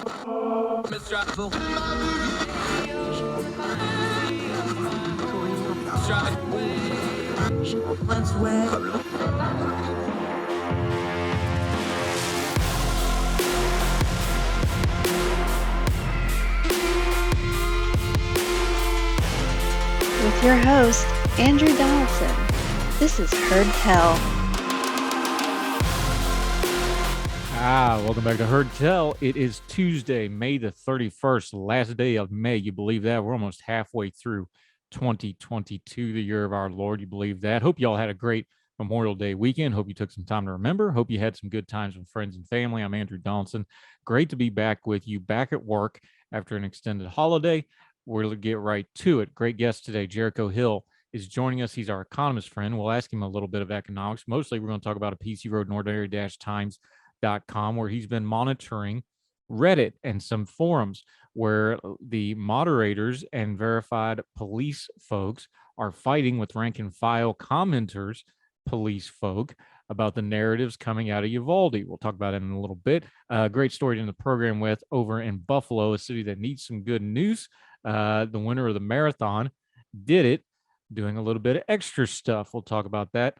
With your host, Andrew Donaldson. This is Heard Tell. Welcome back to Heard Tell. It is Tuesday, May the 31st, last day of May. You believe that? We're almost halfway through 2022, the year of our Lord. You believe that? Hope you all had a great Memorial Day weekend. Hope you took some time to remember. Hope you had some good times with friends and family. I'm Andrew Donaldson. Great to be back with you, back at work after an extended holiday. We're going to get right to it. Great guest today, Jericho Hill, is joining us. He's our economist friend. We'll ask him a little bit of economics. Mostly, we're going to talk about a piece he wrote in ordinary-times.com, where he's been monitoring Reddit and some forums where the moderators and verified police folks are fighting with rank and file commenters, police folk, about the narratives coming out of Uvalde. We'll talk about it in a little bit. Great story in the program with over in Buffalo, a city that needs some good news. The winner of the marathon did it, doing a little bit of extra stuff. We'll talk about that.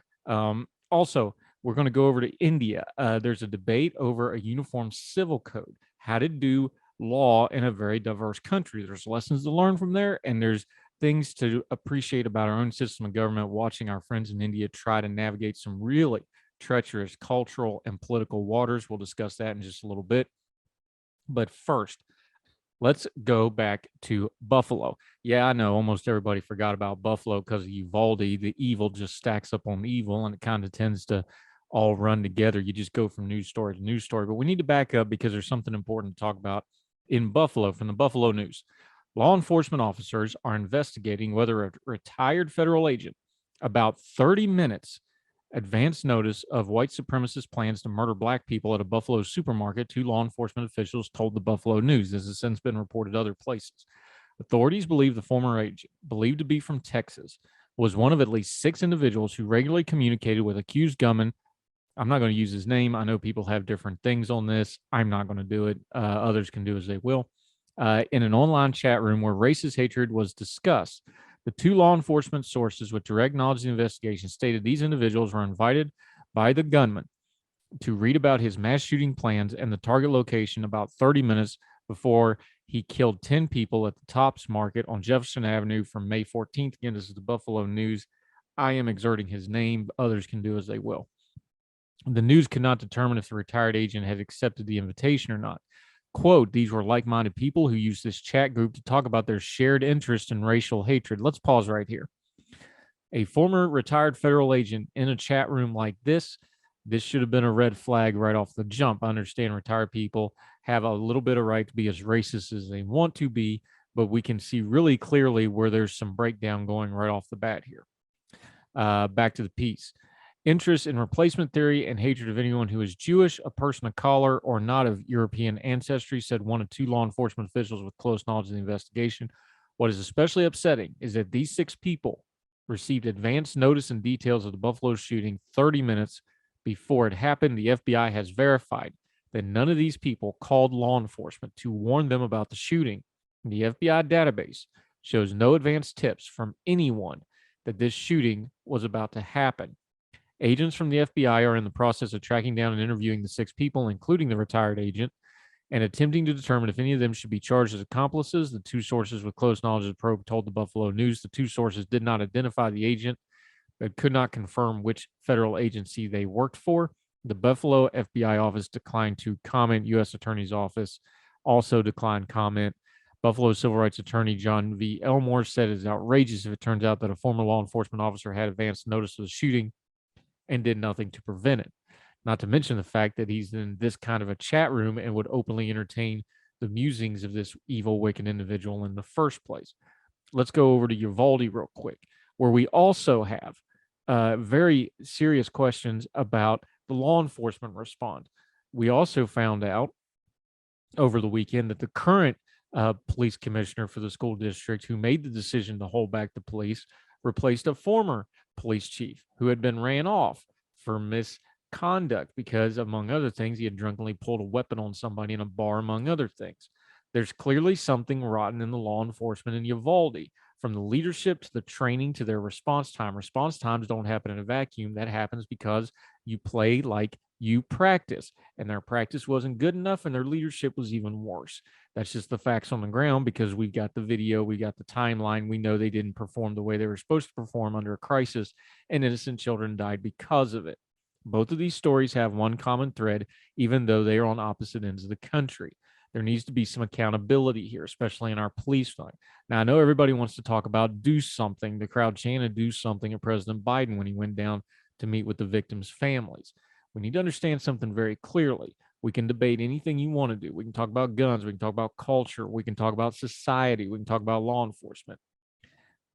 Also, we're going to go over to India. There's a debate over a uniform civil code, how to do law in a very diverse country. There's lessons to learn from there, and there's things to appreciate about our own system of government, watching our friends in India try to navigate some really treacherous cultural and political waters. We'll discuss that in just a little bit. But first, let's go back to Buffalo. Yeah, I know almost everybody forgot about Buffalo because of Uvalde. The evil just stacks up on evil, and it kind of tends to all run together. You just go from news story to news story. But we need to back up because there's something important to talk about in Buffalo from the Buffalo News. Law enforcement officers are investigating whether a retired federal agent, about 30 minutes advance notice of white supremacist plans to murder black people at a Buffalo supermarket, two law enforcement officials told the Buffalo News. This has since been reported other places. Authorities believe the former agent, believed to be from Texas, was one of at least 6 individuals who regularly communicated with accused gunman. I'm not going to use his name. I know people have different things on this. I'm not going to do it. Others can do as they will. In an online chat room where racist hatred was discussed, the 2 law enforcement sources with direct knowledge of the investigation stated these individuals were invited by the gunman to read about his mass shooting plans and the target location about 30 minutes before he killed 10 people at the Tops Market on Jefferson Avenue from May 14th. Again, this is the Buffalo News. I am exerting his name. Others can do as they will. The news could not determine if the retired agent had accepted the invitation or not. Quote, these were like-minded people who used this chat group to talk about their shared interest in racial hatred. Let's pause right here. A former retired federal agent in a chat room like this should have been a red flag right off the jump. I understand retired people have a little bit of right to be as racist as they want to be, but we can see really clearly where there's some breakdown going right off the bat here. Back to the piece. Interest in replacement theory and hatred of anyone who is Jewish, a person of color, or not of European ancestry, said one of 2 law enforcement officials with close knowledge of the investigation. What is especially upsetting is that these 6 people received advance notice and details of the Buffalo shooting 30 minutes before it happened. The FBI has verified that none of these people called law enforcement to warn them about the shooting. The FBI database shows no advance tips from anyone that this shooting was about to happen. Agents from the FBI are in the process of tracking down and interviewing the 6 people, including the retired agent, and attempting to determine if any of them should be charged as accomplices. The 2 sources with close knowledge of the probe told the Buffalo News the 2 sources did not identify the agent, but could not confirm which federal agency they worked for. The Buffalo FBI office declined to comment. U.S. Attorney's Office also declined comment. Buffalo civil rights attorney John V. Elmore said it is outrageous if it turns out that a former law enforcement officer had advance notice of the shooting and did nothing to prevent it. Not to mention the fact that he's in this kind of a chat room and would openly entertain the musings of this evil, wicked individual in the first place. Let's go over to Uvalde real quick, where we also have very serious questions about the law enforcement response. We also found out over the weekend that the current police commissioner for the school district who made the decision to hold back the police replaced a former police chief who had been ran off for conduct because, among other things, he had drunkenly pulled a weapon on somebody in a bar, among other things. There's clearly something rotten in the law enforcement in Uvalde, from the leadership to the training to their response time. Response times don't happen in a vacuum. That happens because you play like you practice, and their practice wasn't good enough, and their leadership was even worse. That's just the facts on the ground because we've got the video, we got the timeline. We know they didn't perform the way they were supposed to perform under a crisis, and innocent children died because of it. Both of these stories have one common thread, even though they are on opposite ends of the country. There needs to be some accountability here, especially in our police fund. Now, I know everybody wants to talk about do something. The crowd chanted do something at President Biden when he went down to meet with the victims' families. We need to understand something very clearly. We can debate anything you want to do. We can talk about guns. We can talk about culture. We can talk about society. We can talk about law enforcement.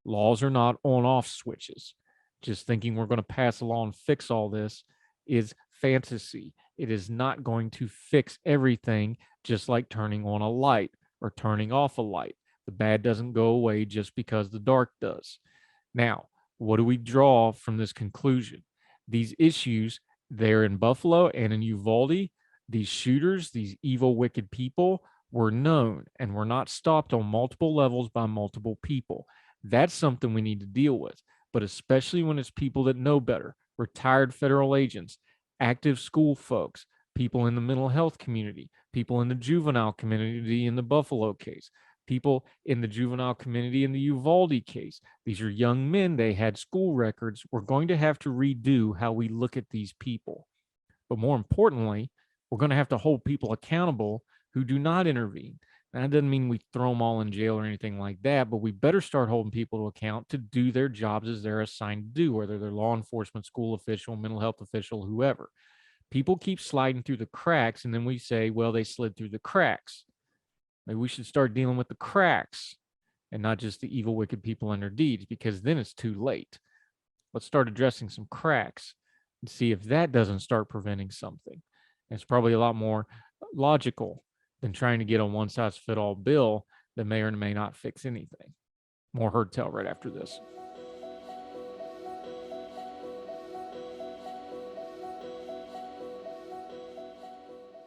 Laws are not on-off switches. Just thinking we're going to pass a law and fix all this is fantasy. It is not going to fix everything, just like turning on a light or turning off a light. The bad doesn't go away just because the dark does. Now, what do we draw from this conclusion? These issues there in Buffalo and in Uvalde, these shooters, these evil, wicked people were known and were not stopped on multiple levels by multiple people. That's something we need to deal with, but especially when it's people that know better, retired federal agents, active school folks, people in the mental health community, people in the juvenile community in the Buffalo case, people in the juvenile community in the Uvalde case. These are young men. They had school records. We're going to have to redo how we look at these people. But more importantly, we're going to have to hold people accountable who do not intervene. That doesn't mean we throw them all in jail or anything like that, but we better start holding people to account to do their jobs as they're assigned to do, whether they're law enforcement, school official, mental health official, whoever. People keep sliding through the cracks, and then we say, well, they slid through the cracks. Maybe we should start dealing with the cracks and not just the evil, wicked people and their deeds, because then it's too late. Let's start addressing some cracks and see if that doesn't start preventing something. And it's probably a lot more logical than trying to get a one-size-fits-all bill that may or may not fix anything. More Heard Tell right after this.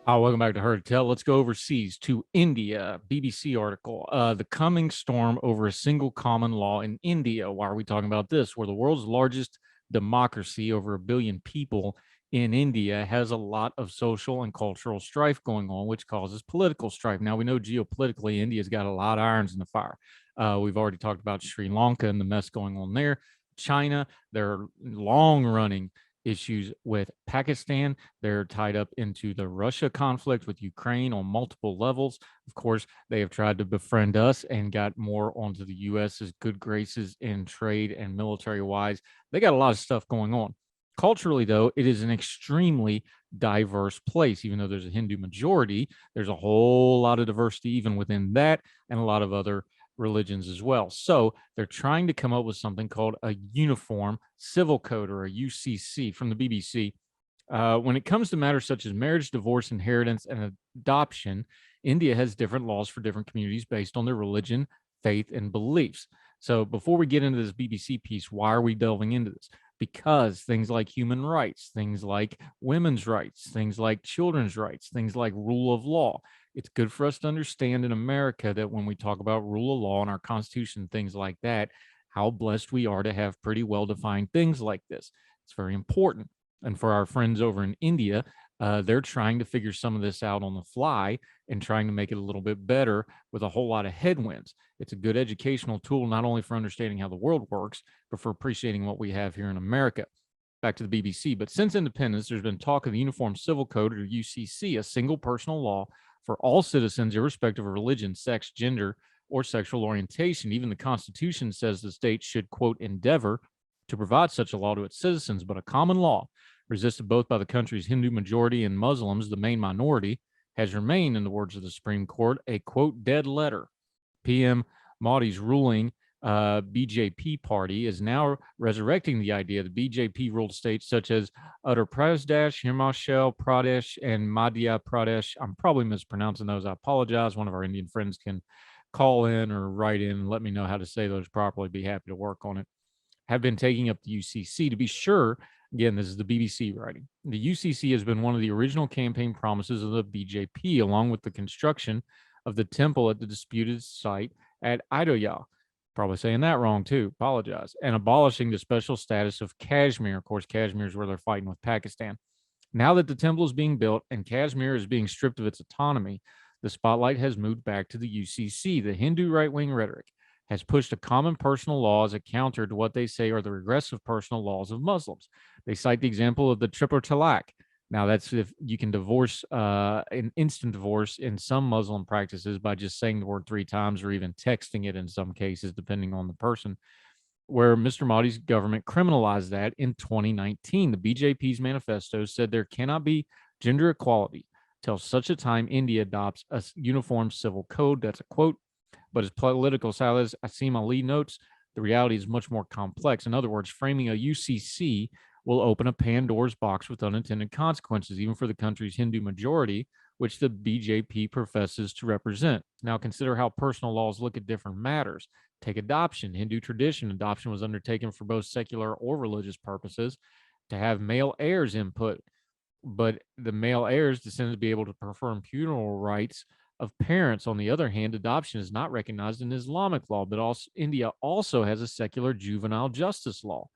Welcome back to Heard Tell. Let's go overseas to India. BBC article. The coming storm over a single common law in India. Why are we talking about this? We're the world's largest democracy, over 1 billion people in India, has a lot of social and cultural strife going on, which causes political strife. Now, we know geopolitically, India's got a lot of irons in the fire. We've already talked about Sri Lanka and the mess going on there. China, there are long-running issues with Pakistan. They're tied up into the Russia conflict with Ukraine on multiple levels. Of course, they have tried to befriend us and got more onto the US's good graces in trade and military wise. They got a lot of stuff going on. Culturally, though, it is an extremely diverse place. Even though there's a Hindu majority, there's a whole lot of diversity even within that and a lot of other religions as well. So they're trying to come up with something called a uniform civil code, or a UCC, from the BBC. When it comes to matters such as marriage, divorce, inheritance, and adoption, India has different laws for different communities based on their religion, faith, and beliefs. So before we get into this BBC piece, why are we delving into this? Because things like human rights, things like women's rights, things like children's rights, things like rule of law, it's good for us to understand in America that when we talk about rule of law and our Constitution, things like that, how blessed we are to have pretty well-defined things like this. It's very important. And for our friends over in India, they're trying to figure some of this out on the fly and trying to make it a little bit better with a whole lot of headwinds. It's a good educational tool, not only for understanding how the world works, but for appreciating what we have here in America. Back to the BBC. But since independence, there's been talk of the Uniform Civil Code, or UCC, a single personal law for all citizens, irrespective of religion, sex, gender, or sexual orientation. Even the Constitution says the state should, quote, endeavor to provide such a law to its citizens, but a common law, resisted both by the country's Hindu majority and Muslims, the main minority, has remained, in the words of the Supreme Court, a, quote, dead letter. PM Modi's ruling BJP party is now resurrecting the idea that BJP ruled states such as Uttar Pradesh, Himachal Pradesh, and Madhya Pradesh. I'm probably mispronouncing those. I apologize. One of our Indian friends can call in or write in and let me know how to say those properly. Be happy to work on it. have been taking up the UCC. To be sure, again, this is the BBC writing. The UCC has been one of the original campaign promises of the BJP, along with the construction of the temple at the disputed site at Ayodhya. Probably saying that wrong too. Apologize. And abolishing the special status of Kashmir. Of course, Kashmir is where they're fighting with Pakistan. Now that the temple is being built and Kashmir is being stripped of its autonomy, the spotlight has moved back to the UCC. The Hindu right-wing rhetoric has pushed a common personal law as a counter to what they say are the regressive personal laws of Muslims. They cite the example of the triple talaq. Now, that's if you can divorce an instant divorce in some Muslim practices by just saying the word 3 times or even texting it in some cases, depending on the person, where Mr. Modi's government criminalized that in 2019. The BJP's manifesto said there cannot be gender equality till such a time India adopts a uniform civil code. That's a quote. But as political stylist Asim Ali notes, the reality is much more complex. In other words, framing a UCC will open a Pandora's box with unintended consequences, even for the country's Hindu majority, which the BJP professes to represent. Now, consider how personal laws look at different matters. Take adoption. Hindu tradition, adoption was undertaken for both secular or religious purposes to have male heirs input, but the male heirs descendants be able to perform funeral rites of parents. On the other hand, adoption is not recognized in Islamic law, but also India also has a secular juvenile justice law.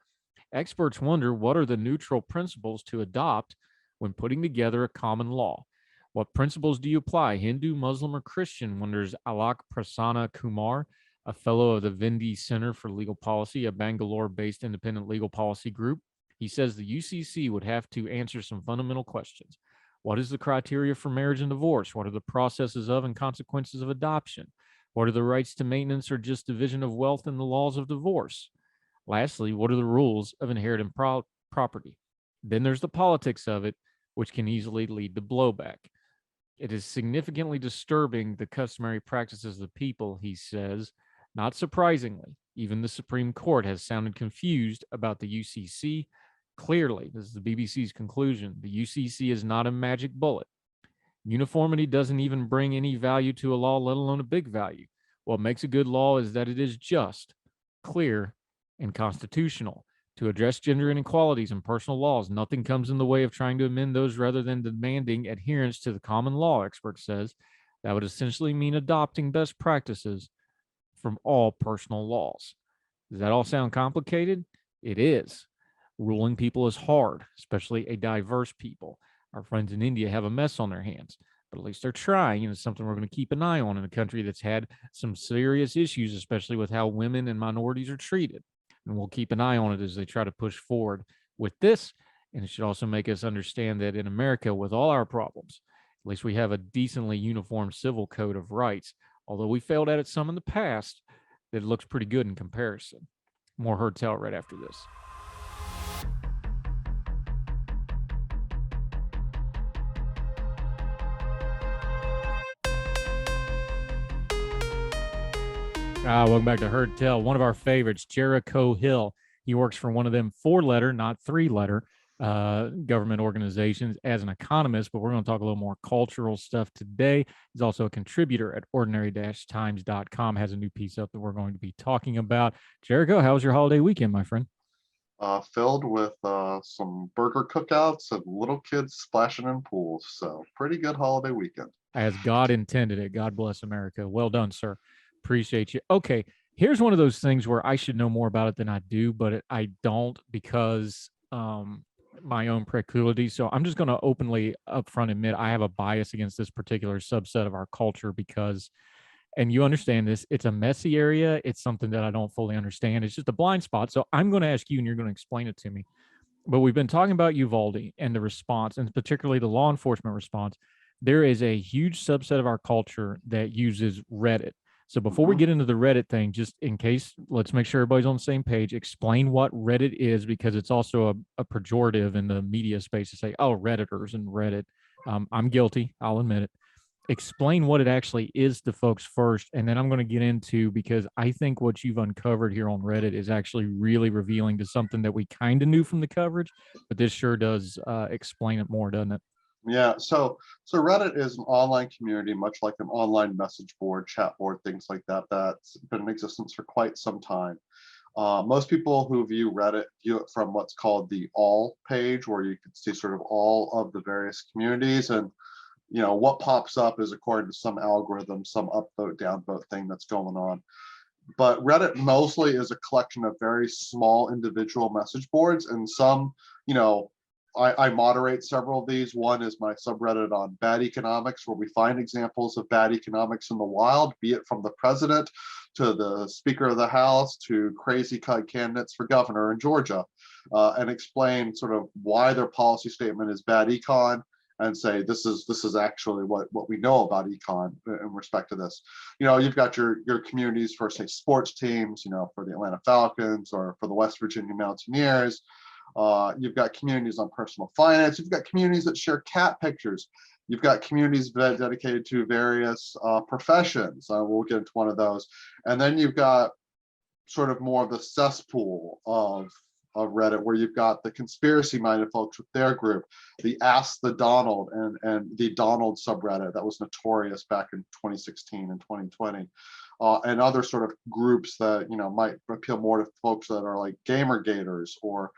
Experts wonder what are the neutral principles to adopt when putting together a common law. What principles do you apply, Hindu, Muslim, or Christian, wonders Alok Prasanna Kumar, a fellow of the Vindi Center for Legal Policy, a Bangalore-based independent legal policy group. He says the UCC would have to answer some fundamental questions. What is the criteria for marriage and divorce? What are the processes of and consequences of adoption? What are the rights to maintenance or just division of wealth and the laws of divorce? Lastly, what are the rules of inherited property? Then there's the politics of it, which can easily lead to blowback. It is significantly disturbing the customary practices of the people, he says. Not surprisingly, even the Supreme Court has sounded confused about the UCC. Clearly, this is the BBC's conclusion, the UCC is not a magic bullet. Uniformity doesn't even bring any value to a law, let alone a big value. What makes a good law is that it is just, clear, and constitutional. To address gender inequalities and personal laws, nothing comes in the way of trying to amend those rather than demanding adherence to the common law, expert says. That would essentially mean adopting best practices from all personal laws. Does that all sound complicated? It is. Ruling people is hard, especially a diverse people. Our friends in India have a mess on their hands, but at least they're trying, and it's something we're going to keep an eye on in a country that's had some serious issues, especially with how women and minorities are treated. And we'll keep an eye on it as they try to push forward with this. And it should also make us understand that in America, with all our problems, at least we have a decently uniform civil code of rights. Although we failed at it some in the past, that it looks pretty good in comparison. More Heard Tell right after this. Welcome back to Heard Tell. One of our favorites, Jericho Hill. He works for one of them 4-letter, not 3-letter government organizations as an economist, but we're going to talk a little more cultural stuff today. He's also a contributor at ordinary-times.com, has a new piece up that we're going to be talking about. Jericho, how was your holiday weekend, my friend? Filled with some burger cookouts and little kids splashing in pools. So pretty good holiday weekend. As God intended it. God bless America. Well done, sir. Appreciate you. Okay, here's one of those things where I should know more about it than I do, but I don't because my own proclivity. So I'm just going to openly upfront admit I have a bias against this particular subset of our culture because, and you understand this, it's a messy area. It's something that I don't fully understand. It's just a blind spot. So I'm going to ask you and you're going to explain it to me. But we've been talking about Uvalde and the response, and particularly the law enforcement response. There is a huge subset of our culture that uses Reddit. So before we get into the Reddit thing, just in case, let's make sure everybody's on the same page. Explain what Reddit is, because it's also a pejorative in the media space to say, oh, Redditors and Reddit. I'm guilty. I'll admit it. Explain what it actually is to folks first, and then I'm going to get into, because I think what you've uncovered here on Reddit is actually really revealing to something that we kind of knew from the coverage, but this sure does explain it more, doesn't it? Yeah, so Reddit is an online community, much like an online message board, chat board, things like that, that's been in existence for quite some time. Most people who view Reddit view it from what's called the all page, where you can see sort of all of the various communities, and what pops up is according to some algorithm, some upvote, downvote thing that's going on. But Reddit mostly is a collection of very small individual message boards, and some, I moderate several of these. One is my subreddit on bad economics, where we find examples of bad economics in the wild, be it from the president to the Speaker of the House to crazy cut candidates for governor in Georgia, and explain sort of why their policy statement is bad econ, and say this is actually what we know about econ in respect to this. You've got your communities for, say, sports teams, for the Atlanta Falcons or for the West Virginia Mountaineers. You've got communities on personal finance. You've got communities that share cat pictures. You've got communities dedicated to various professions. We'll get into one of those. And then you've got sort of more of the cesspool of Reddit, where you've got the conspiracy-minded folks with their group, the Ask the Donald and the Donald subreddit that was notorious back in 2016 and 2020, and other sort of groups that might appeal more to folks that are like gamergators, or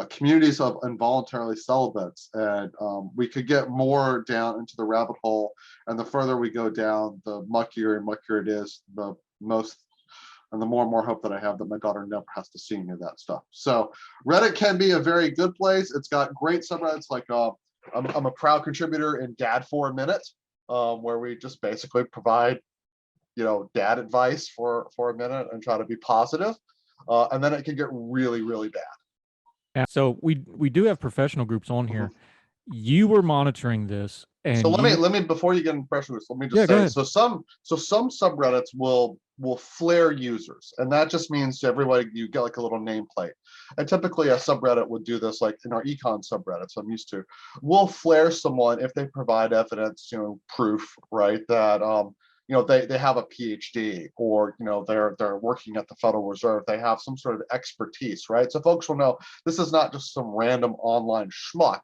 communities of involuntarily celibates. And we could get more down into the rabbit hole, and the further we go down, the muckier and muckier it is, the more and more hope that I have that my daughter never has to see any of that stuff. So Reddit can be a very good place. It's got great subreddits, like I'm a proud contributor in Dad for a Minute, where we just basically provide dad advice for a minute and try to be positive. And then it can get really, really bad. So we do have professional groups on here. You were monitoring this, and so let me before you get into professional groups, let me just say, so some subreddits will flare users, and that just means to everybody you get like a little nameplate. And typically a subreddit would do this, like in our econ subreddits I'm used to. We'll flare someone if they provide evidence, proof, right, that they have a PhD, or they're working at the Federal Reserve. They have some sort of expertise, right? So folks will know this is not just some random online schmuck,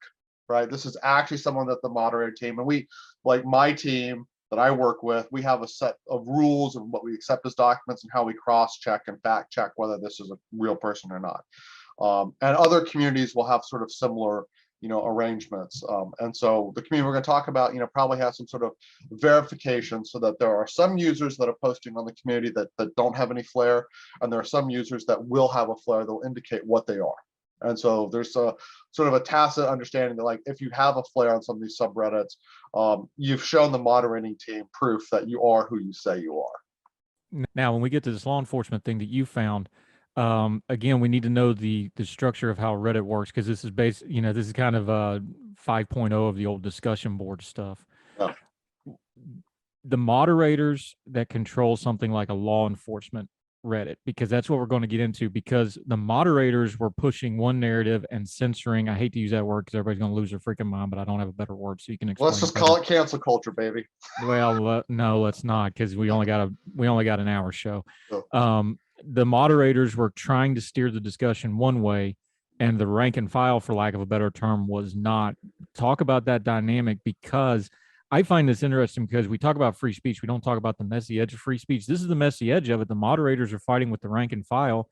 right? This is actually someone that the moderator team, and we, like my team that I work with, we have a set of rules and what we accept as documents and how we cross-check and fact-check whether this is a real person or not. And other communities will have sort of similar arrangements. And so the community we're going to talk about, probably has some sort of verification, so that there are some users that are posting on the community that don't have any flair, and there are some users that will have a flair that will indicate what they are. And so there's a sort of a tacit understanding that, like, if you have a flair on some of these subreddits, you've shown the moderating team proof that you are who you say you are. Now, when we get to this law enforcement thing that you found, again, we need to know the structure of how Reddit works, because this is this is kind of 5.0 of the old discussion board stuff. Yeah. The moderators that control something like a law enforcement Reddit, because that's what we're going to get into, because the moderators were pushing one narrative and censoring. I hate to use that word because everybody's going to lose their freaking mind, but I don't have a better word, so you can explain. Let's just call it cancel culture, baby. Well, no, let's not, because we only got an hour show. Oh. The moderators were trying to steer the discussion one way, and the rank and file, for lack of a better term, was not. Talk about that dynamic, because I find this interesting, because we talk about free speech. We don't talk about the messy edge of free speech. This is the messy edge of it. The moderators are fighting with the rank and file,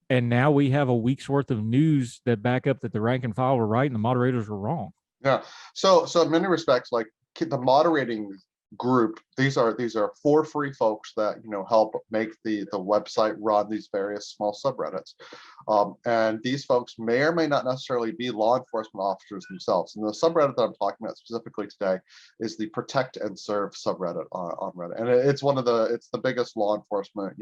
and now we have a week's worth of news that back up that the rank and file were right and the moderators were wrong. Yeah. So in many respects, like the moderating group, these are 4 free folks that help make the website run these various small subreddits, and these folks may or may not necessarily be law enforcement officers themselves. And the subreddit that I'm talking about specifically today is the Protect and Serve subreddit on Reddit, and it's the biggest law enforcement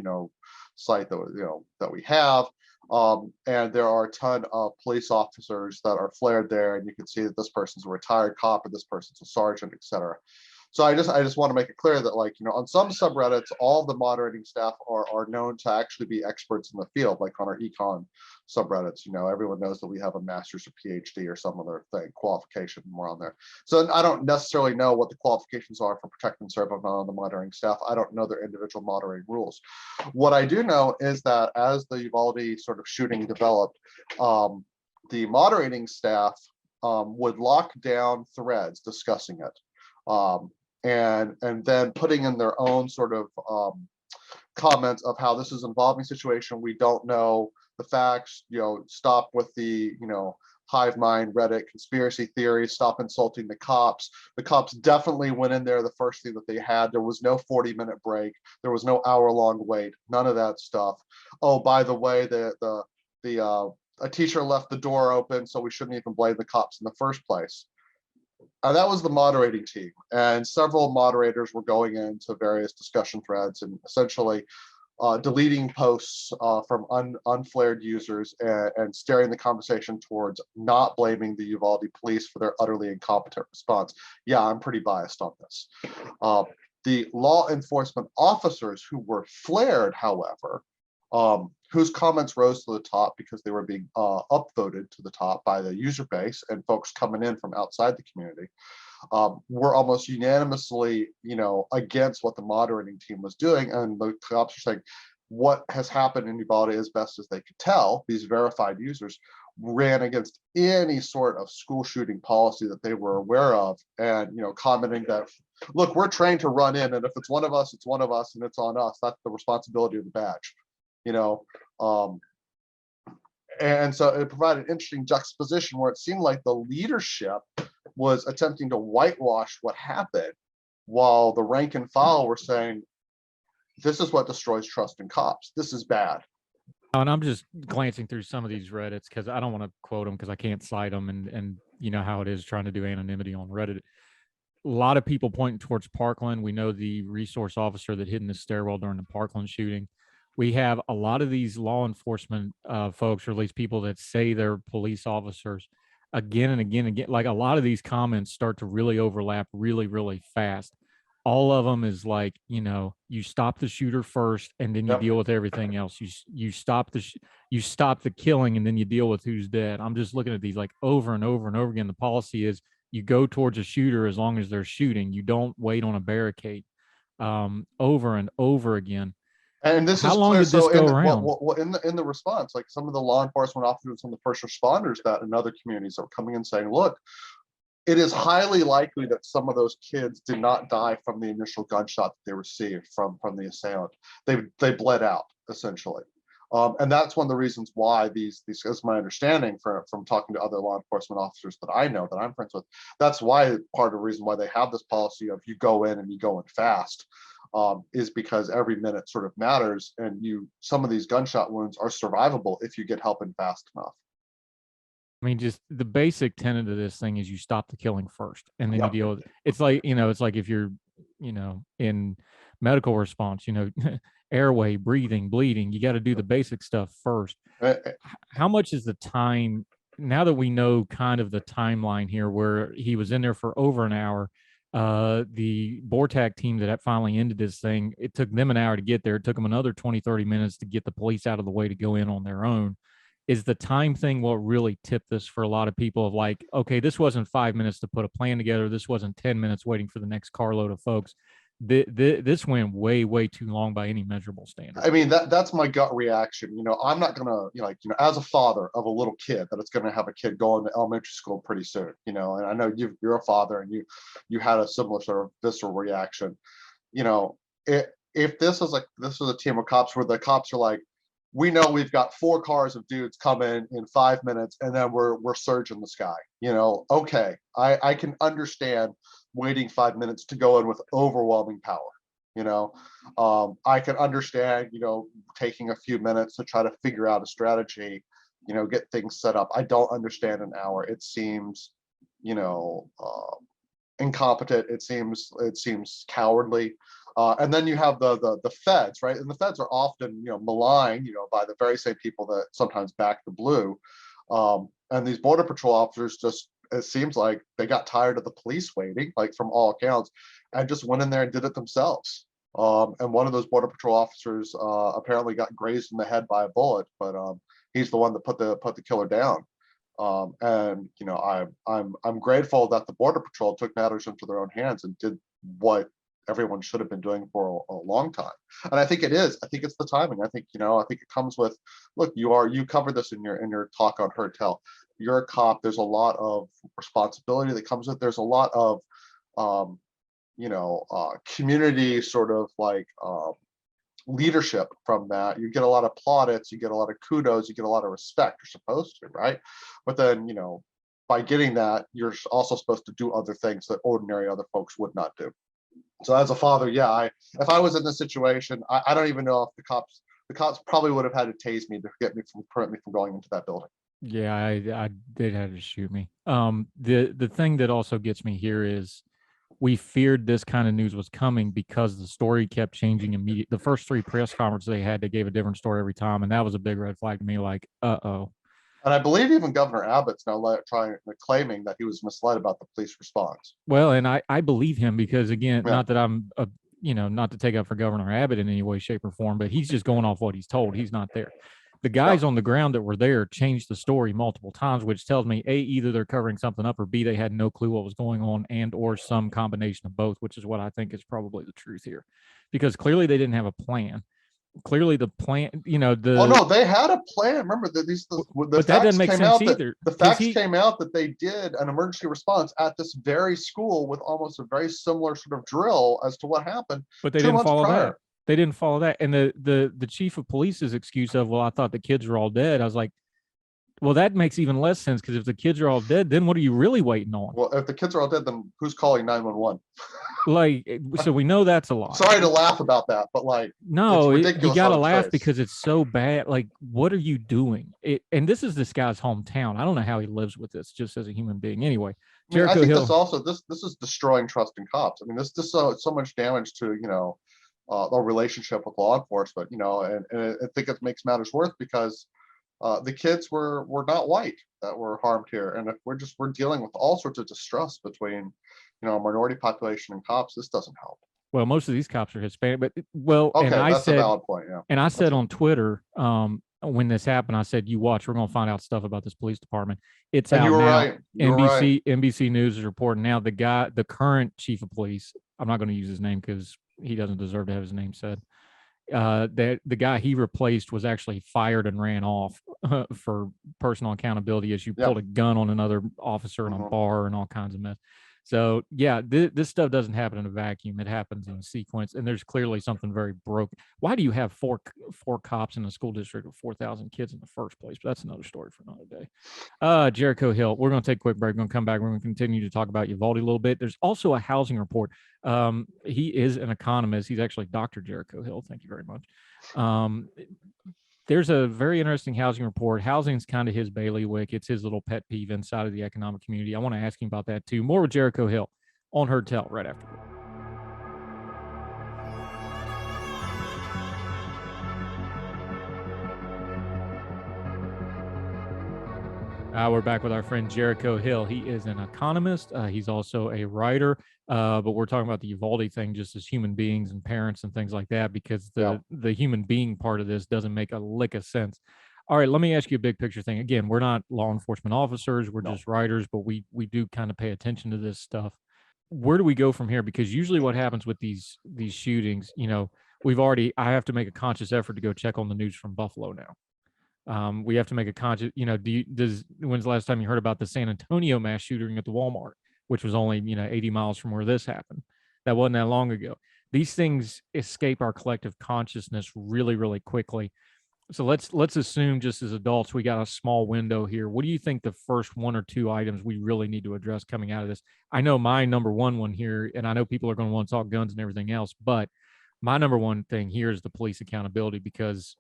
site that we have. And there are a ton of police officers that are flared there, and you can see that this person's a retired cop and this person's a sergeant, etc. So I just want to make it clear that, like, on some subreddits, all the moderating staff are known to actually be experts in the field, like on our econ subreddits. Everyone knows that we have a master's or PhD or some other thing, qualification more on there. So I don't necessarily know what the qualifications are for Protect and Serve. I'm not on the moderating staff. I don't know their individual moderating rules. What I do know is that as the Uvalde sort of shooting developed, the moderating staff would lock down threads discussing it. And then putting in their own sort of comments of how this is an evolving situation. We don't know the facts, stop with the, hive mind, Reddit, conspiracy theories, stop insulting the cops. The cops definitely went in there the first thing that they had. There was no 40-minute break. There was no hour-long wait. None of that stuff. Oh, by the way, a teacher left the door open, so we shouldn't even blame the cops in the first place. And that was the moderating team. And several moderators were going into various discussion threads and essentially deleting posts from unflared users and steering the conversation towards not blaming the Uvalde police for their utterly incompetent response. Yeah, I'm pretty biased on this. The law enforcement officers who were flared, however, whose comments rose to the top because they were being upvoted to the top by the user base and folks coming in from outside the community, were almost unanimously, against what the moderating team was doing. And the cops are saying, what has happened in Uvalde, as best as they could tell, these verified users ran against any sort of school shooting policy that they were aware of, and commenting that, look, we're trained to run in, and if it's one of us, it's one of us, and it's on us. That's the responsibility of the badge. And so it provided an interesting juxtaposition where it seemed like the leadership was attempting to whitewash what happened, while the rank and file were saying, this is what destroys trust in cops. This is bad. And I'm just glancing through some of these Reddits because I don't want to quote them because I can't cite them, and you know how it is trying to do anonymity on Reddit. A lot of people pointing towards Parkland. We know the resource officer that hid in the stairwell during the Parkland shooting. We have a lot of these law enforcement folks, or at least people that say they're police officers, again and again and again. Like, a lot of these comments start to really overlap really, really fast. All of them is like, you stop the shooter first, and then you Yep. deal with everything else. You stop the killing, and then you deal with who's dead. I'm just looking at these like over and over and over again. The policy is you go towards a shooter as long as they're shooting. You don't wait on a barricade. Over and over again. And this How is long clear. did this So go around? in the response, like some of the law enforcement officers and some of the first responders that in other communities are coming in saying, look, it is highly likely that some of those kids did not die from the initial gunshot that they received from the assailant. They bled out, essentially. And that's one of the reasons why these is my understanding from talking to other law enforcement officers that I know, that I'm friends with. That's why part of the reason why they have this policy of you go in and you go in fast, is because every minute sort of matters, and some of these gunshot wounds are survivable if you get help in fast enough. I mean, just the basic tenet of this thing is you stop the killing first, and then Yep. you deal with it. It's like, it's like if you're, in medical response, airway, breathing, bleeding, you got to do the basic stuff first. How much is the time, now that we know kind of the timeline here, where he was in there for over an hour, the BORTAC team that finally ended this thing, it took them an hour to get there. It took them another 20, 30 minutes to get the police out of the way to go in on their own. Is the time thing what really tipped this for a lot of people, of like, okay, this wasn't 5 minutes to put a plan together. This wasn't 10 minutes waiting for the next carload of folks. This went way, way too long by any measurable standard. I mean, that's my gut reaction. I'm not gonna, as a father of a little kid that it's gonna have a kid going to elementary school pretty soon, and I know you're a father and you had a similar sort of visceral reaction. If this is a team of cops where the cops are like, we know we've got 4 cars of dudes coming in 5 minutes, and then we're surging the sky. Okay, I can understand waiting 5 minutes to go in with overwhelming power. I can understand, taking a few minutes to try to figure out a strategy, get things set up. I don't understand an hour. It seems, incompetent. It seems cowardly. And then you have the feds, right? And the feds are often, maligned, by the very same people that sometimes back the blue. And these Border Patrol officers just, it seems like they got tired of the police waiting, like from all accounts, and just went in there and did it themselves. And one of those Border Patrol officers apparently got grazed in the head by a bullet, but he's the one that put the killer down. And I'm grateful that the Border Patrol took matters into their own hands and did what everyone should have been doing for a long time. And I think it's the timing. I think it comes with, look, you covered this in your talk on Heard Tell. You're a cop. There's a lot of responsibility that comes with. There's a lot of community sort of like leadership from that. You get a lot of plaudits, you get a lot of kudos, you get a lot of respect. You're supposed to, right? But then, by getting that, you're also supposed to do other things that ordinary other folks would not do. So as a father, yeah, if I was in this situation, I don't even know if the cops probably would have had to tase me to prevent me from going into that building. Yeah, I did have to shoot me. The thing that also gets me here is we feared this kind of news was coming because the story kept changing immediately. The first 3 press conferences they had, they gave a different story every time, and that was a big red flag to me. Like, uh-oh. And I believe even Governor Abbott's now claiming that he was misled about the police response. Well, and I believe him because, again, Yeah. not that I'm not to take up for Governor Abbott in any way, shape, or form, but he's just going off what he's told. He's not there. The guys on the ground that were there changed the story multiple times, which tells me A, either they're covering something up, or B, they had no clue what was going on, and or some combination of both, which is what I think is probably the truth here, because clearly they didn't have a plan. Clearly the plan, Oh no, they had a plan. Remember that but that doesn't make sense either. The facts came out that they did an emergency response at this very school with almost a very similar sort of drill as to what happened. But they didn't follow that. They didn't follow that. And the chief of police's excuse of, well, I thought the kids were all dead. I was like, well, that makes even less sense, because if the kids are all dead, then what are you really waiting on? Well, if the kids are all dead, then who's calling 911? Like, so we know that's a lie. Sorry to laugh about that, but like, no, you got to laugh because it's so bad. Like, what are you doing? And this is this guy's hometown. I don't know how he lives with this just as a human being. Anyway, Jericho Hill. This is destroying trust in cops. I mean, this so much damage to the relationship with law enforcement. And I think it makes matters worse because the kids were not white that were harmed here, and if we're dealing with all sorts of distrust between a minority population and cops, this doesn't help. Well, most of these cops are Hispanic, but okay, and that's a valid point. Yeah, and I said on Twitter, when this happened, I said, "You watch, we're gonna find out stuff about this police department." It's out now. Right. NBC News is reporting now. The current chief of police, I'm not going to use his name because he doesn't deserve to have his name said. That the guy he replaced was actually fired and ran off for personal accountability issue. Pulled a gun on another officer in a bar and all kinds of mess. So yeah, this stuff doesn't happen in a vacuum. It happens in sequence, and there's clearly something very broken. Why do you have four cops in a school district with 4,000 kids in the first place? But that's another story for another day. Jericho Hill. We're going to take a quick break. We're going to come back. We're going to continue to talk about Uvalde a little bit. There's also a housing report. He is an economist. He's actually Dr. Jericho Hill. Thank you very much. There's a very interesting housing report. Housing's kind of his bailiwick. It's his little pet peeve inside of the economic community. I want to ask him about that too. More with Jericho Hill on Heard Tell right after. We're back with our friend Jericho Hill. He is an economist. He's also a writer, but we're talking about the Uvalde thing just as human beings and parents and things like that, because the human being part of this doesn't make a lick of sense. All right, let me ask you a big picture thing. Again, we're not law enforcement officers. We're just writers, but we do kind of pay attention to this stuff. Where do we go from here? Because usually what happens with these shootings, I have to make a conscious effort to go check on the news from Buffalo now. We have to make a conscious, when's the last time you heard about the San Antonio mass shooting at the Walmart, which was only, 80 miles from where this happened? That wasn't that long ago. These things escape our collective consciousness really, really quickly. So let's assume, just as adults, we got a small window here. What do you think the first 1 or 2 items we really need to address coming out of this? I know my number one here, and I know people are going to want to talk guns and everything else, but my number one thing here is the police accountability, because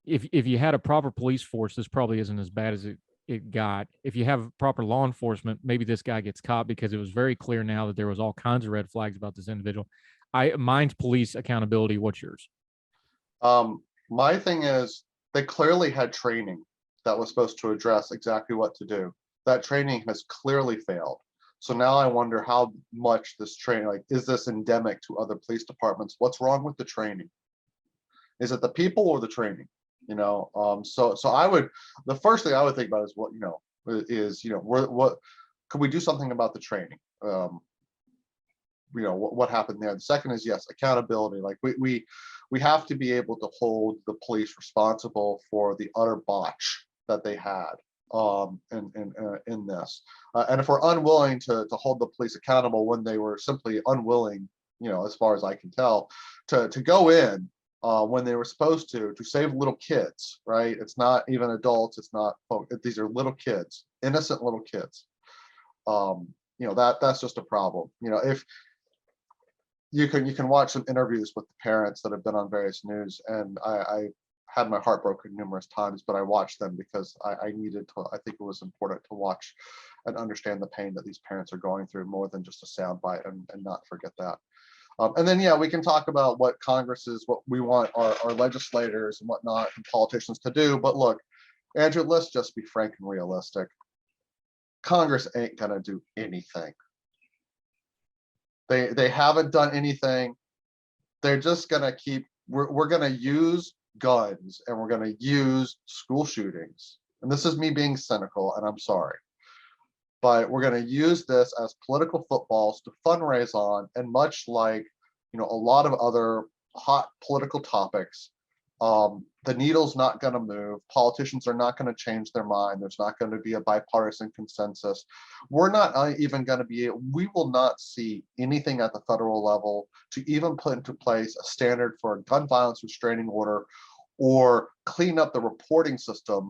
if you had a proper police force, this probably isn't as bad as it got. If you have proper law enforcement, maybe this guy gets caught, because it was very clear now that there was all kinds of red flags about this individual. Mine's police accountability. What's yours? My thing is, they clearly had training that was supposed to address exactly what to do. That training has clearly failed. So now I wonder how much this training, is this endemic to other police departments? What's wrong with the training? Is it the people or the training? So the first thing I would think about is what could we do something about the training? What happened there. The second is, yes, accountability. Like we have to be able to hold the police responsible for the utter botch that they had in this. And if we're unwilling to hold the police accountable when they were simply unwilling as far as I can tell, to go in when they were supposed to save little kids, right? It's not even adults. It's not, these are little kids, innocent little kids. That's just a problem. If you can watch some interviews with the parents that have been on various news, and I had my heart broken numerous times, but I watched them because I needed to. I think it was important to watch and understand the pain that these parents are going through more than just a soundbite, and not forget that. And then, we can talk about what Congress is, what we want our legislators and whatnot and politicians to do. But look, Andrew, let's just be frank and realistic. Congress ain't gonna do anything. They haven't done anything. They're just gonna we're gonna use guns, and we're gonna use school shootings. And this is me being cynical, and I'm sorry. But we're going to use this as political footballs to fundraise on, and much like a lot of other hot political topics, the needle's not going to move. Politicians are not going to change their mind. There's not going to be a bipartisan consensus. We're not even going to we will not see anything at the federal level to even put into place a standard for a gun violence restraining order, or clean up the reporting system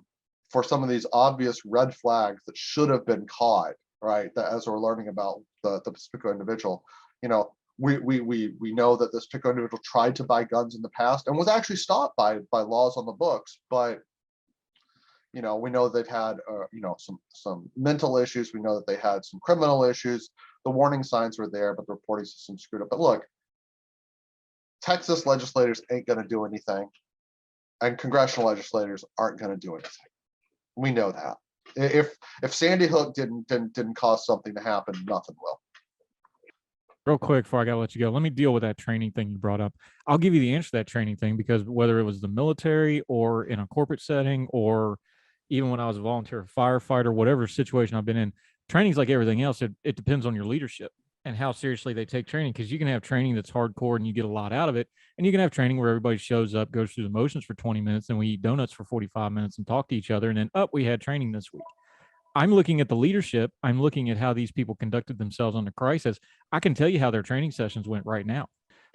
for some of these obvious red flags that should have been caught, right? That, as we're learning about the particular individual, we know that this particular individual tried to buy guns in the past and was actually stopped by laws on the books. But we know they've had some mental issues. We know that they had some criminal issues. The warning signs were there, but the reporting system screwed up. But look, Texas legislators ain't going to do anything, and congressional legislators aren't going to do anything. We know that. If Sandy Hook didn't cause something to happen, nothing will. Real quick before I gotta let you go, let me deal with that training thing you brought up. I'll give you the answer to that training thing, because whether it was the military or in a corporate setting, or even when I was a volunteer firefighter, whatever situation I've been in, training's like everything else. It depends on your leadership and how seriously they take training, because you can have training that's hardcore and you get a lot out of it, and you can have training where everybody shows up, goes through the motions for 20 minutes, and we eat donuts for 45 minutes and talk to each other, and then we had training this week. I'm looking at the leadership. I'm looking at how these people conducted themselves under crisis. I can tell you how their training sessions went right now,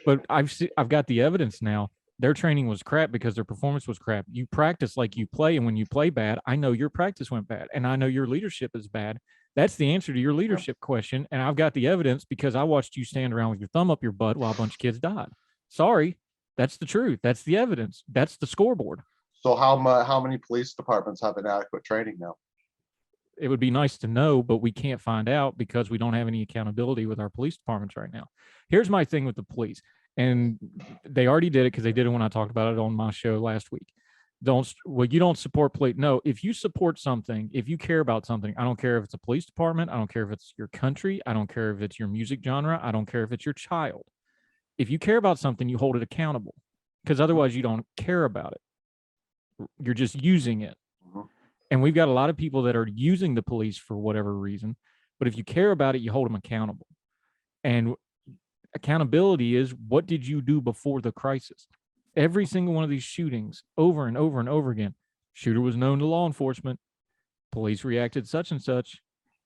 but I've got the evidence now. Their training was crap because their performance was crap. You practice like you play, and when you play bad, I know your practice went bad, and I know your leadership is bad. That's the answer to your leadership question, and I've got the evidence because I watched you stand around with your thumb up your butt while a bunch of kids died. Sorry, that's the truth. That's the evidence. That's the scoreboard. So how many police departments have inadequate training now? It would be nice to know, but we can't find out because we don't have any accountability with our police departments right now. Here's my thing with the police, and they already did it because they did it when I talked about it on my show last week. You don't support police. No, if you support something, if you care about something, I don't care if it's a police department, I don't care if it's your country, I don't care if it's your music genre, I don't care if it's your child. If you care about something, you hold it accountable, because otherwise you don't care about it. You're just using it. And we've got a lot of people that are using the police for whatever reason, but if you care about it, you hold them accountable. And accountability is, what did you do before the crisis? Every single one of these shootings, over and over and over again, shooter was known to law enforcement, police reacted such and such.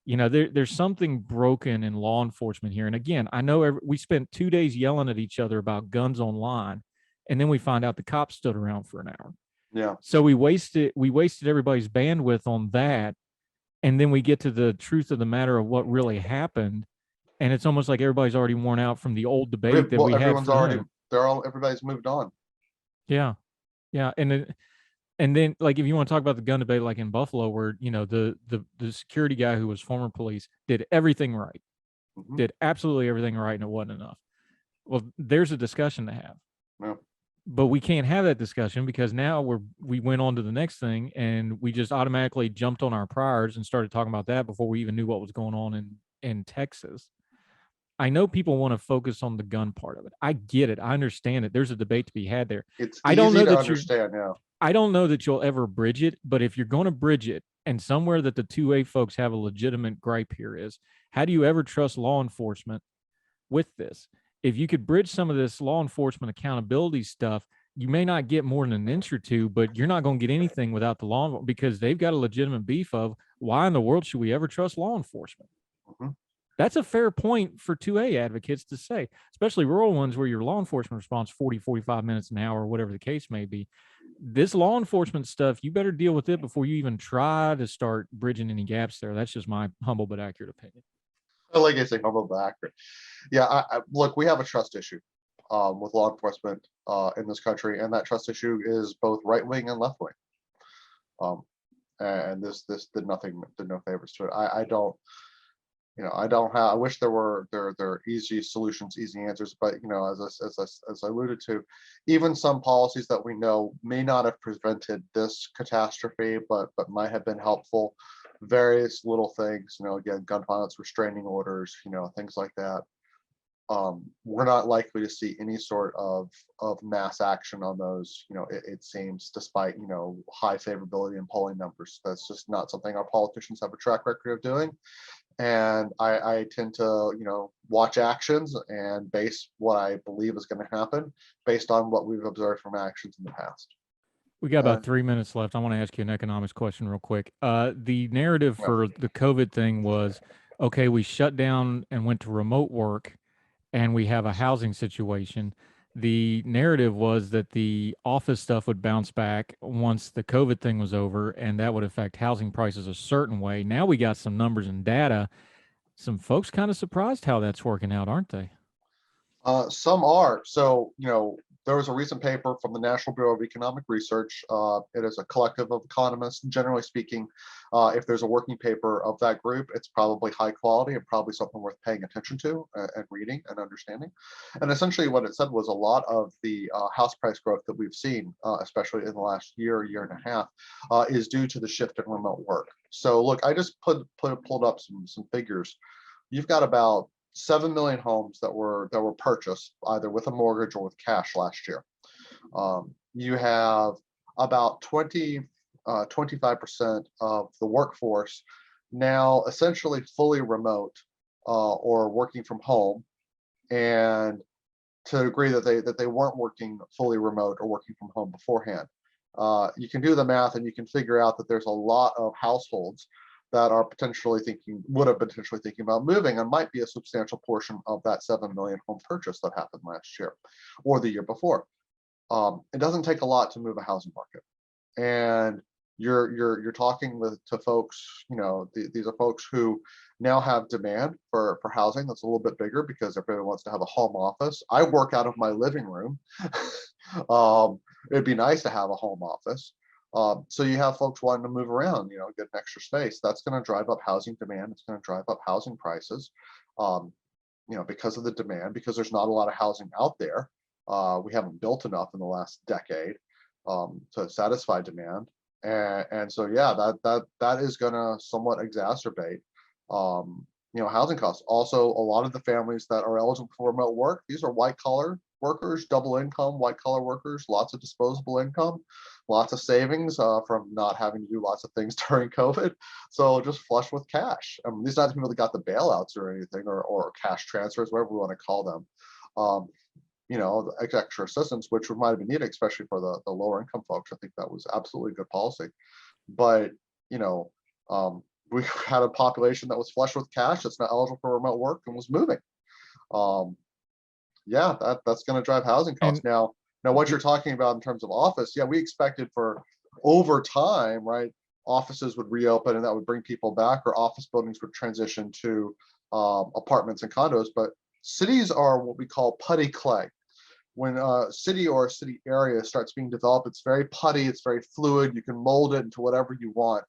There's something broken in law enforcement here. And again, I know we spent 2 days yelling at each other about guns online, and then we find out the cops stood around for an hour. Yeah. So we wasted everybody's bandwidth on that, and then we get to the truth of the matter of what really happened, and it's almost like everybody's already worn out from the old debate that we had. Everybody's moved on. Yeah, and then like, if you want to talk about the gun debate, like in Buffalo, where the security guy who was former police did everything right, did absolutely everything right, and it wasn't enough. Well, there's a discussion to have. Yeah. But we can't have that discussion because now we went on to the next thing, and we just automatically jumped on our priors and started talking about that before we even knew what was going on in Texas. I know people want to focus on the gun part of it. I get it. I understand it. There's a debate to be had there. It's easy to understand now. I don't know that you'll ever bridge it, but if you're going to bridge it, and somewhere that the 2A folks have a legitimate gripe here is, how do you ever trust law enforcement with this? If you could bridge some of this law enforcement accountability stuff, you may not get more than an inch or two, but you're not going to get anything without the law, because they've got a legitimate beef of, why in the world should we ever trust law enforcement? That's a fair point for 2A advocates to say, especially rural ones where your law enforcement response 40, 45 minutes an hour, whatever the case may be. This law enforcement stuff, you better deal with it before you even try to start bridging any gaps there. That's just my humble but accurate opinion. Like I say, humble but accurate. Yeah, look, we have a trust issue with law enforcement in this country, and that trust issue is both right wing and left wing. And this did no favors to it. I don't, I wish there were easy solutions, easy answers, but as I alluded to, even some policies that we know may not have prevented this catastrophe, but might have been helpful. Various little things, again, gun violence restraining orders, things like that. We're not likely to see any sort of mass action on those, it seems, despite, high favorability in polling numbers. That's just not something our politicians have a track record of doing. And I tend to, watch actions and base what I believe is going to happen based on what we've observed from actions in the past. We got about 3 minutes left. I want to ask you an economics question real quick. The narrative for the COVID thing was, okay, we shut down and went to remote work, and we have a housing situation. The narrative was that the office stuff would bounce back once the COVID thing was over, and that would affect housing prices a certain way. Now we got some numbers and data. Some folks kind of surprised how that's working out, aren't they? Some are. So, there was a recent paper from the National Bureau of Economic Research. It is a collective of economists. Generally speaking, if there's a working paper of that group, it's probably high quality and probably something worth paying attention to and reading and understanding. And essentially what it said was a lot of the house price growth that we've seen, especially in the last year and a half, is due to the shift in remote work. So look, I just pulled up some figures. You've got about 7 million homes that were purchased either with a mortgage or with cash last year. You have about 25% of the workforce now essentially fully remote or working from home, and to the degree that they weren't working fully remote or working from home beforehand. You can do the math and you can figure out that there's a lot of households that would have potentially thinking about moving, and might be a substantial portion of that 7 million home purchase that happened last year or the year before. It doesn't take a lot to move a housing market, and you're talking to folks. These are folks who now have demand for housing that's a little bit bigger because everybody wants to have a home office. I work out of my living room. It'd be nice to have a home office. So you have folks wanting to move around, get an extra space. That's going to drive up housing demand. It's going to drive up housing prices, because of the demand, because there's not a lot of housing out there. We haven't built enough in the last decade to satisfy demand. And so, yeah, that is going to somewhat exacerbate, housing costs. Also, a lot of the families that are eligible for remote work, these are white collar workers, double income, white collar workers, lots of disposable income, lots of savings from not having to do lots of things during COVID. So just flush with cash. These are not the people that got the bailouts or anything, or cash transfers, whatever we want to call them. The extra assistance, which might have been needed, especially for the lower income folks. I think that was absolutely good policy. But, we had a population that was flush with cash, that's not eligible for remote work and was moving. Yeah, that's going to drive housing costs. Now what you're talking about in terms of office, yeah, we expected for over time, right, offices would reopen and that would bring people back, or office buildings would transition to apartments and condos. But cities are what we call putty clay. When a city or a city area starts being developed, it's very putty, it's very fluid, you can mold it into whatever you want.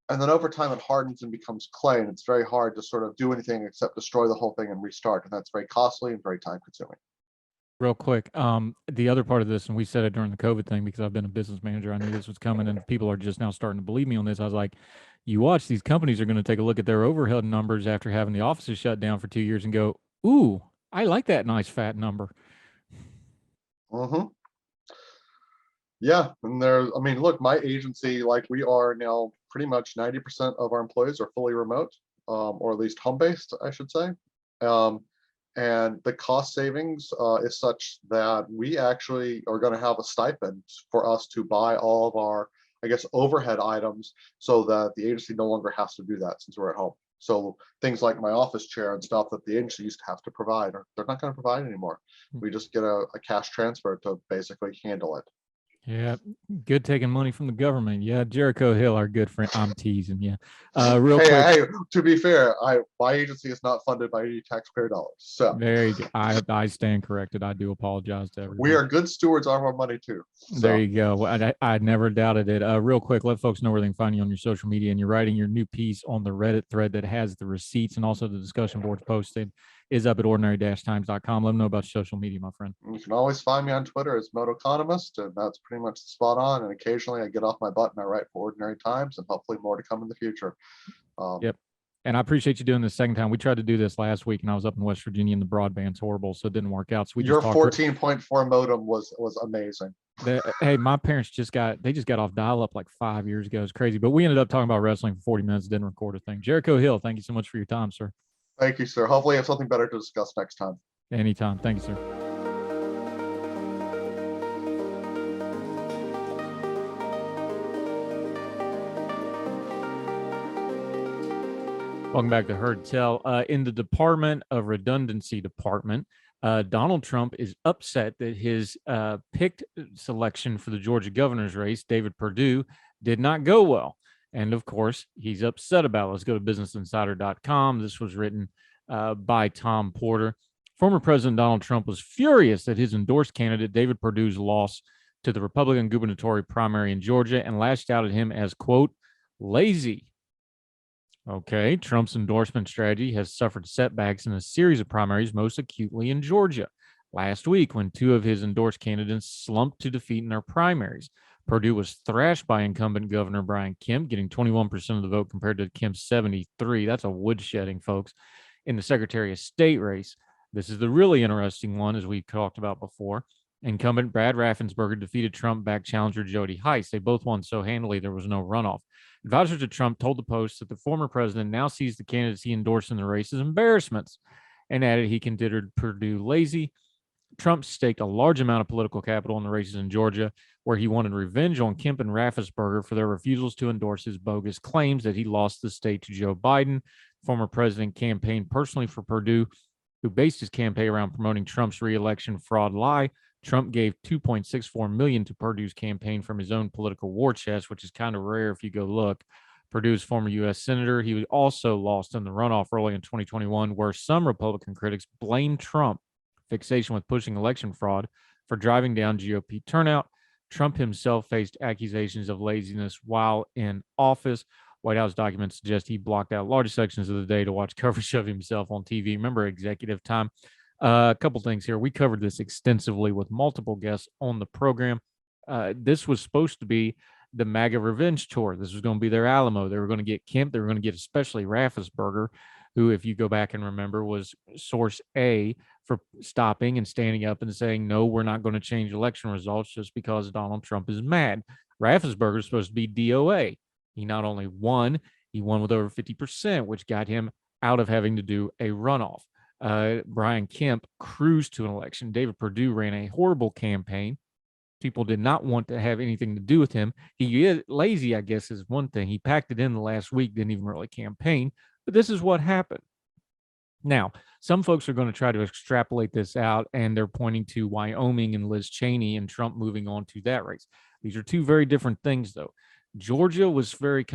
And then over time, it hardens and becomes clay, and it's very hard to sort of do anything except destroy the whole thing and restart. And that's very costly and very time consuming. Real quick, the other part of this, and we said it during the COVID thing because I've been a business manager, I knew this was coming, and people are just now starting to believe me on this. I was like, you watch, these companies are going to take a look at their overhead numbers after having the offices shut down for 2 years and go, ooh, I like that nice fat number. Mm-hmm. Yeah, and look, my agency, like, we are now pretty much 90% of our employees are fully remote, or at least home-based, I should say. And the cost savings is such that we actually are going to have a stipend for us to buy all of our, I guess, overhead items, so that the agency no longer has to do that since we're at home. So things like my office chair and stuff that the agency used to have to provide, or they're not going to provide anymore. We just get a cash transfer to basically handle it. Yeah, good taking money from the government. Yeah, Jericho Hill, our good friend. I'm teasing you. Real quick. Hey, to be fair, my agency is not funded by any taxpayer dollars. So there you go. I stand corrected. I do apologize to everyone. We are good stewards of our money too. So. There you go. I never doubted it. Real quick, let folks know where they can find you on your social media, and you're writing your new piece on the Reddit thread that has the receipts and also the discussion boards posted is up at ordinary-times.com. Let them know about social media, my friend. You can always find me on Twitter as economist, and that's pretty much spot on. And occasionally I get off my butt and I write for Ordinary Times, and hopefully more to come in the future. Yep. And I appreciate you doing this second time. We tried to do this last week, and I was up in West Virginia, and the broadband's horrible, so it didn't work out. So we Your 14.4 modem was amazing. Hey, my parents just got off dial-up like 5 years ago. It's crazy, but we ended up talking about wrestling for 40 minutes. Didn't record a thing. Jericho Hill, thank you so much for your time, sir. Thank you, sir. Hopefully, I have something better to discuss next time. Anytime. Thank you, sir. Welcome back to Heard Tell. In the Department of Redundancy Department, Donald Trump is upset that his picked selection for the Georgia governor's race, David Perdue, did not go well. And of course, he's upset about it. Let's go to businessinsider.com. This was written by Tom Porter. Former President Donald Trump was furious that his endorsed candidate, David Perdue's loss to the Republican gubernatorial primary in Georgia and lashed out at him as, quote, lazy. Okay, Trump's endorsement strategy has suffered setbacks in a series of primaries, most acutely in Georgia. Last week, when two of his endorsed candidates slumped to defeat in their primaries, Perdue was thrashed by incumbent Governor Brian Kemp, getting 21% of the vote compared to Kemp's 73%. That's a woodshedding, folks. In the Secretary of State race, this is the really interesting one, as we talked about before. Incumbent Brad Raffensperger defeated Trump-backed challenger Jody Hice. They both won so handily there was no runoff. Advisors to Trump told the Post that the former president now sees the candidates he endorsed in the race as embarrassments and added he considered Perdue lazy. Trump staked a large amount of political capital in the races in Georgia, where he wanted revenge on Kemp and Raffensperger for their refusals to endorse his bogus claims that he lost the state to Joe Biden. Former president campaigned personally for Perdue, who based his campaign around promoting Trump's reelection fraud lie. Trump gave $2.64 million to Perdue's campaign from his own political war chest, which is kind of rare if you go look. Perdue's former U.S. senator, he also lost in the runoff early in 2021, where some Republican critics blamed Trump fixation with pushing election fraud for driving down GOP turnout. Trump himself faced accusations of laziness while in office. White House documents suggest he blocked out large sections of the day to watch coverage of himself on TV. Remember executive time? A couple things here. We covered this extensively with multiple guests on the program. This was supposed to be the MAGA revenge tour. This was going to be their Alamo. They were going to get Kemp. They were going to get especially Raffensperger, who, if you go back and remember, was source A for stopping and standing up and saying, no, we're not going to change election results just because Donald Trump is mad. Raffensperger is supposed to be DOA. He not only won, he won with over 50%, which got him out of having to do a runoff. Brian Kemp cruised to an election. David Perdue ran a horrible campaign. People did not want to have anything to do with him. He is lazy, I guess, is one thing. He packed it in the last week, didn't even really campaign. But this is what happened. Now, some folks are going to try to extrapolate this out, and they're pointing to Wyoming and Liz Cheney and Trump moving on to that race. These are two very different things, though. Georgia was very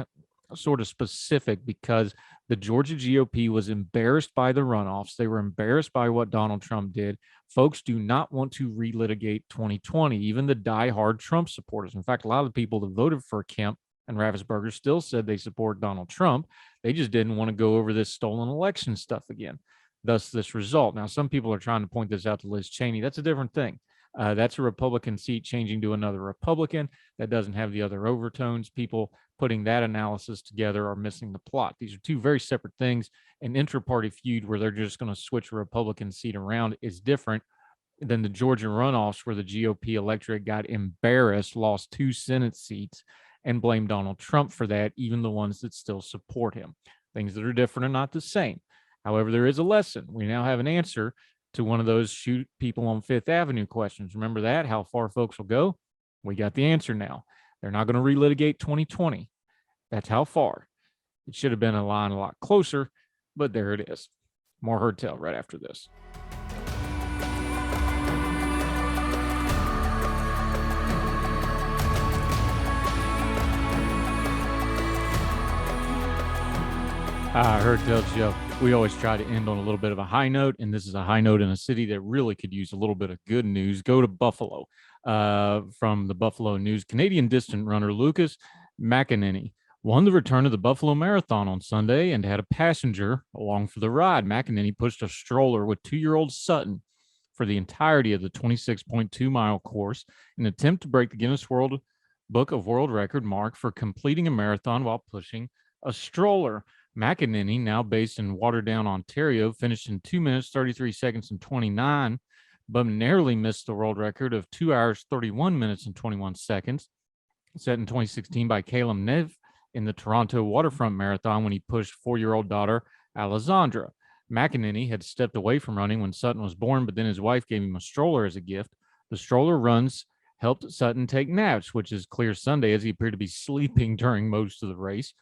sort of specific because the Georgia GOP was embarrassed by the runoffs. They were embarrassed by what Donald Trump did. Folks do not want to relitigate 2020, even the diehard Trump supporters. In fact, a lot of the people that voted for Kemp and Raffensperger still said they support Donald Trump. They just didn't want to go over this stolen election stuff again. Thus, this result. Now, some people are trying to point this out to Liz Cheney. That's a different thing. That's a Republican seat changing to another Republican. That doesn't have the other overtones. People putting that analysis together are missing the plot. These are two very separate things. An intra-party feud where they're just going to switch a Republican seat around is different than the Georgia runoffs where the GOP electorate got embarrassed, lost 2 Senate seats, and blamed Donald Trump for that, even the ones that still support him. Things that are different are not the same. However, there is a lesson. We now have an answer to one of those shoot people on Fifth Avenue questions. Remember that? How far folks will go? We got the answer now. They're not going to relitigate 2020. That's how far. It should have been a line a lot closer, but there it is. More Heard Tell right after this. Heard Tell Show. We always try to end on a little bit of a high note, and this is a high note in a city that really could use a little bit of good news. Go to Buffalo. From the Buffalo News, Canadian distance runner Lucas McEnany won the return of the Buffalo Marathon on Sunday and had a passenger along for the ride. McEnany pushed a stroller with 2-year-old Sutton for the entirety of the 26.2-mile course in an attempt to break the Guinness Book of World Record mark for completing a marathon while pushing a stroller. McEnany, now based in Waterdown, Ontario, finished in 2 minutes, 33 seconds, and 29, but narrowly missed the world record of 2 hours, 31 minutes, and 21 seconds, set in 2016 by Caleb Nev in the Toronto Waterfront Marathon when he pushed 4-year-old daughter Alessandra. McEnany had stepped away from running when Sutton was born, but then his wife gave him a stroller as a gift. The stroller runs helped Sutton take naps, which is clear Sunday as he appeared to be sleeping during most of the race.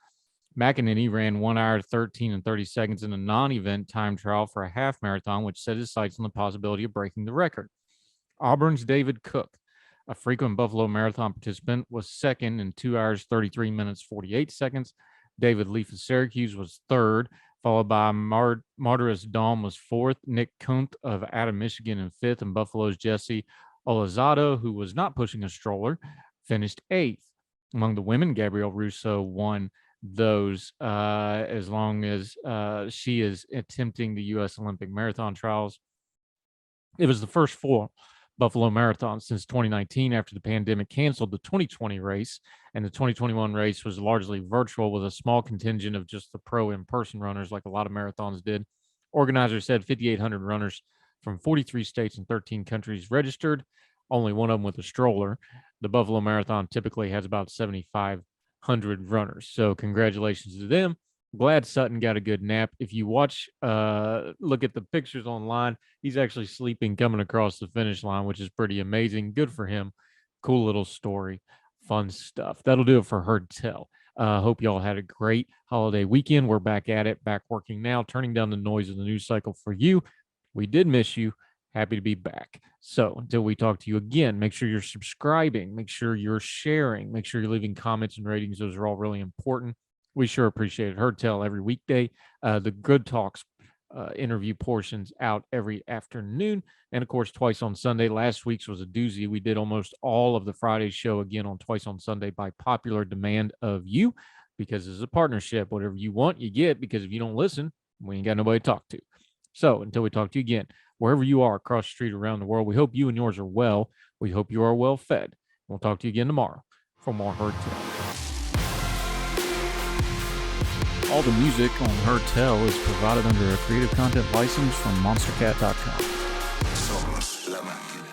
McEnany ran 1 hour, 13 and 30 seconds in a non-event time trial for a half marathon, which set his sights on the possibility of breaking the record. Auburn's David Cook, a frequent Buffalo Marathon participant, was second in 2 hours, 33 minutes, 48 seconds. David Leaf of Syracuse was third, followed by Martyrs Dawn was fourth. Nick Kunt of Adam, Michigan in fifth, and Buffalo's Jesse Olazado, who was not pushing a stroller, finished eighth. Among the women, Gabrielle Russo won those as long as she is attempting the U.S. Olympic marathon trials. It was the first full Buffalo Marathon since 2019 after the pandemic canceled the 2020 race, and the 2021 race was largely virtual with a small contingent of just the pro in-person runners like a lot of marathons did. Organizers said 5,800 runners from 43 states and 13 countries registered, only one of them with a stroller. The Buffalo Marathon typically has about 7,500 runners. So congratulations to them. Glad Sutton got a good nap. If you watch, look at the pictures online, he's actually sleeping coming across the finish line, which is pretty amazing. Good for him. Cool little story. Fun stuff. That'll do it for Heard Tell. Hope y'all had a great holiday weekend. We're back at it, back working now, turning down the noise of the news cycle for you. We did miss you. Happy to be back. So until we talk to you again, make sure you're subscribing, make sure you're sharing, make sure you're leaving comments and ratings. Those are all really important. We sure appreciate it. Heard Tell every weekday. The Good Talks interview portions out every afternoon. And of course, twice on Sunday. Last week's was a doozy. We did almost all of the Friday show again on twice on Sunday by popular demand of you, because it's a partnership. Whatever you want, you get, because if you don't listen, we ain't got nobody to talk to. So until we talk to you again, wherever you are across the street, around the world, we hope you and yours are well. We hope you are well fed. We'll talk to you again tomorrow for more Heard Tell. All the music on Heard Tell is provided under a Creative Content license from monstercat.com. Somos la máquina.